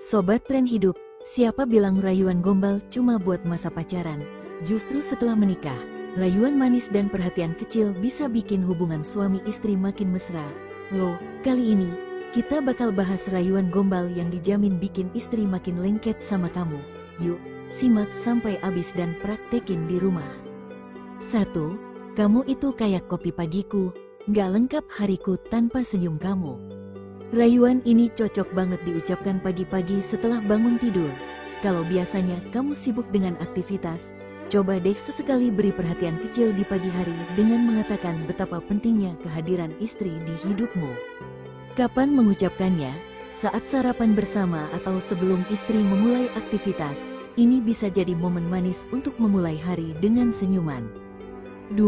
Sobat Tren Hidup, siapa bilang rayuan gombal cuma buat masa pacaran? Justru setelah menikah, rayuan manis dan perhatian kecil bisa bikin hubungan suami istri makin mesra. Loh, kali ini, kita bakal bahas rayuan gombal yang dijamin bikin istri makin lengket sama kamu. Yuk, simak sampai habis dan praktekin di rumah. 1. Kamu itu kayak kopi pagiku, nggak lengkap hariku tanpa senyum kamu. Rayuan ini cocok banget diucapkan pagi-pagi setelah bangun tidur. Kalau biasanya kamu sibuk dengan aktivitas, coba deh sesekali beri perhatian kecil di pagi hari dengan mengatakan betapa pentingnya kehadiran istri di hidupmu. Kapan mengucapkannya? Saat sarapan bersama atau sebelum istri memulai aktivitas. Ini bisa jadi momen manis untuk memulai hari dengan senyuman. 2.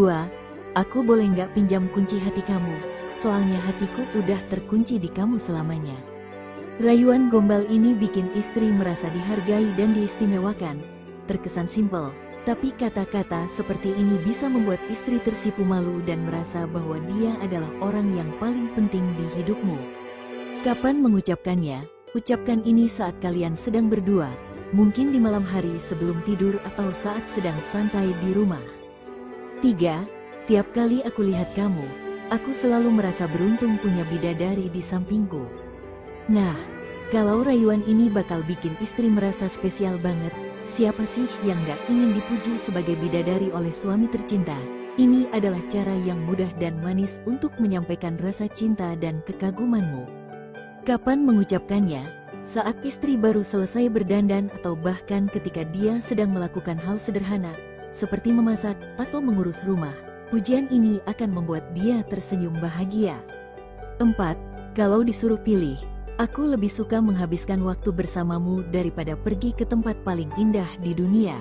Aku boleh nggak pinjam kunci hati kamu? Soalnya hatiku udah terkunci di kamu selamanya. Rayuan gombal ini bikin istri merasa dihargai dan diistimewakan. Terkesan simpel, tapi kata-kata seperti ini bisa membuat istri tersipu malu dan merasa bahwa dia adalah orang yang paling penting di hidupmu. Kapan mengucapkannya? Ucapkan ini saat kalian sedang berdua, mungkin di malam hari sebelum tidur atau saat sedang santai di rumah. 3. Tiap kali aku lihat kamu, aku selalu merasa beruntung punya bidadari di sampingku. Nah, kalau rayuan ini bakal bikin istri merasa spesial banget, siapa sih yang gak ingin dipuji sebagai bidadari oleh suami tercinta? Ini adalah cara yang mudah dan manis untuk menyampaikan rasa cinta dan kekagumanmu. Kapan mengucapkannya? Saat istri baru selesai berdandan atau bahkan ketika dia sedang melakukan hal sederhana, seperti memasak atau mengurus rumah. Pujian ini akan membuat dia tersenyum bahagia. 4. Kalau disuruh pilih, aku lebih suka menghabiskan waktu bersamamu daripada pergi ke tempat paling indah di dunia.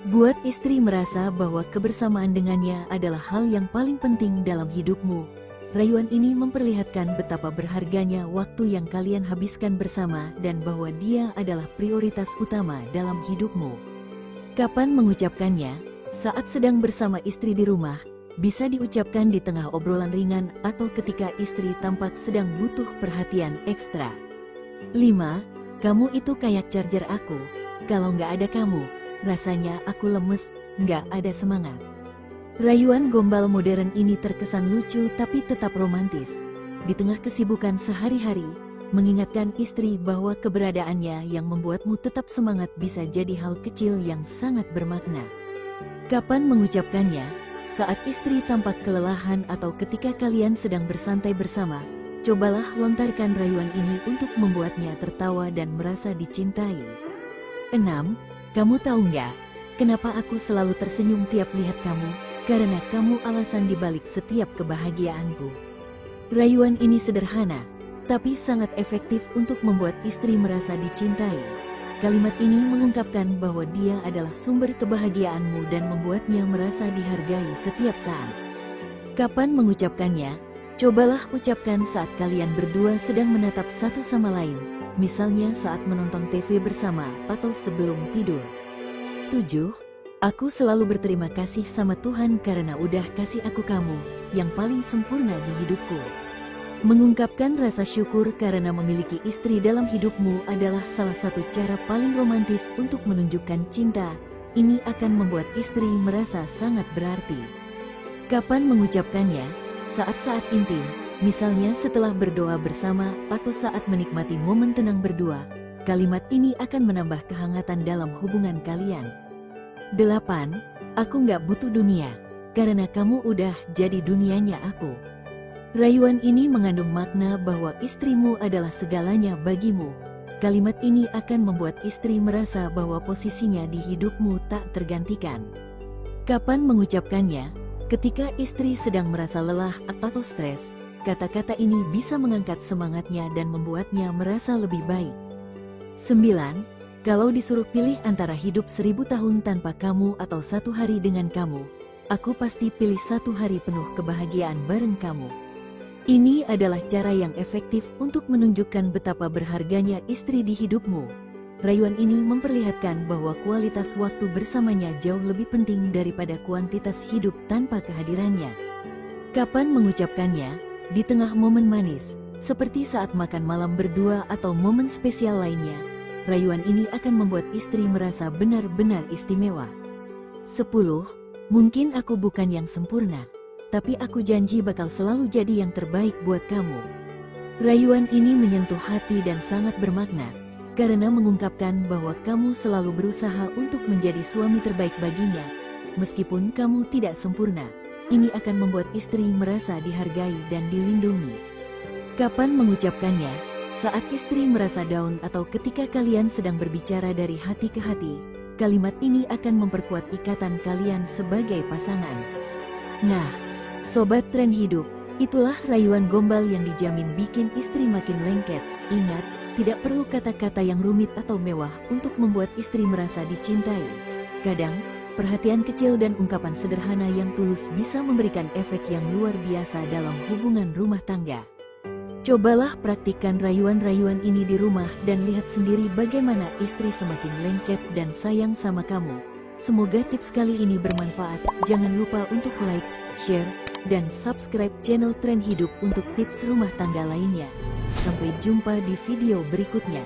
Buat istri merasa bahwa kebersamaan dengannya adalah hal yang paling penting dalam hidupmu. Rayuan ini memperlihatkan betapa berharganya waktu yang kalian habiskan bersama dan bahwa dia adalah prioritas utama dalam hidupmu. Kapan mengucapkannya? Saat sedang bersama istri di rumah, bisa diucapkan di tengah obrolan ringan atau ketika istri tampak sedang butuh perhatian ekstra. 5. Kamu itu kayak charger aku. Kalau nggak ada kamu, rasanya aku lemes, nggak ada semangat. Rayuan gombal modern ini terkesan lucu tapi tetap romantis. Di tengah kesibukan sehari-hari, mengingatkan istri bahwa keberadaannya yang membuatmu tetap semangat bisa jadi hal kecil yang sangat bermakna. Kapan mengucapkannya? Saat istri tampak kelelahan atau ketika kalian sedang bersantai bersama, cobalah lontarkan rayuan ini untuk membuatnya tertawa dan merasa dicintai. 6. Kamu tahu nggak, kenapa aku selalu tersenyum tiap lihat kamu? Karena kamu alasan dibalik setiap kebahagiaanku. Rayuan ini sederhana, tapi sangat efektif untuk membuat istri merasa dicintai. Kalimat ini mengungkapkan bahwa dia adalah sumber kebahagiaanmu dan membuatnya merasa dihargai setiap saat. Kapan mengucapkannya? Cobalah ucapkan saat kalian berdua sedang menatap satu sama lain, misalnya saat menonton TV bersama atau sebelum tidur. 7. Aku selalu berterima kasih sama Tuhan karena udah kasih aku kamu, yang paling sempurna di hidupku. Mengungkapkan rasa syukur karena memiliki istri dalam hidupmu adalah salah satu cara paling romantis untuk menunjukkan cinta. Ini akan membuat istri merasa sangat berarti. Kapan mengucapkannya? Saat-saat intim, misalnya setelah berdoa bersama atau saat menikmati momen tenang berdua. Kalimat ini akan menambah kehangatan dalam hubungan kalian. 8. Aku nggak butuh dunia, karena kamu udah jadi dunianya aku. Rayuan ini mengandung makna bahwa istrimu adalah segalanya bagimu. Kalimat ini akan membuat istri merasa bahwa posisinya di hidupmu tak tergantikan. Kapan mengucapkannya? Ketika istri sedang merasa lelah atau stres, kata-kata ini bisa mengangkat semangatnya dan membuatnya merasa lebih baik. 9. Kalau disuruh pilih antara hidup 1000 tahun tanpa kamu atau 1 hari dengan kamu, aku pasti pilih 1 hari penuh kebahagiaan bareng kamu. Ini adalah cara yang efektif untuk menunjukkan betapa berharganya istri di hidupmu. Rayuan ini memperlihatkan bahwa kualitas waktu bersamanya jauh lebih penting daripada kuantitas hidup tanpa kehadirannya. Kapan mengucapkannya? Di tengah momen manis, Seperti saat makan malam berdua atau momen spesial lainnya, rayuan ini akan membuat istri merasa benar-benar istimewa. 10. Mungkin aku bukan yang sempurna, tapi aku janji bakal selalu jadi yang terbaik buat kamu. Rayuan ini menyentuh hati dan sangat bermakna, karena mengungkapkan bahwa kamu selalu berusaha untuk menjadi suami terbaik baginya. Meskipun kamu tidak sempurna, ini akan membuat istri merasa dihargai dan dilindungi. Kapan mengucapkannya? Saat istri merasa down atau ketika kalian sedang berbicara dari hati ke hati. Kalimat ini akan memperkuat ikatan kalian sebagai pasangan. Nah, Sobat Tren Hidup, itulah rayuan gombal yang dijamin bikin istri makin lengket. Ingat, tidak perlu kata-kata yang rumit atau mewah untuk membuat istri merasa dicintai. Kadang, perhatian kecil dan ungkapan sederhana yang tulus bisa memberikan efek yang luar biasa dalam hubungan rumah tangga. Cobalah praktikkan rayuan-rayuan ini di rumah dan lihat sendiri bagaimana istri semakin lengket dan sayang sama kamu. Semoga tips kali ini bermanfaat. Jangan lupa untuk like, share, dan subscribe channel Tren Hidup untuk tips rumah tangga lainnya. Sampai jumpa di video berikutnya.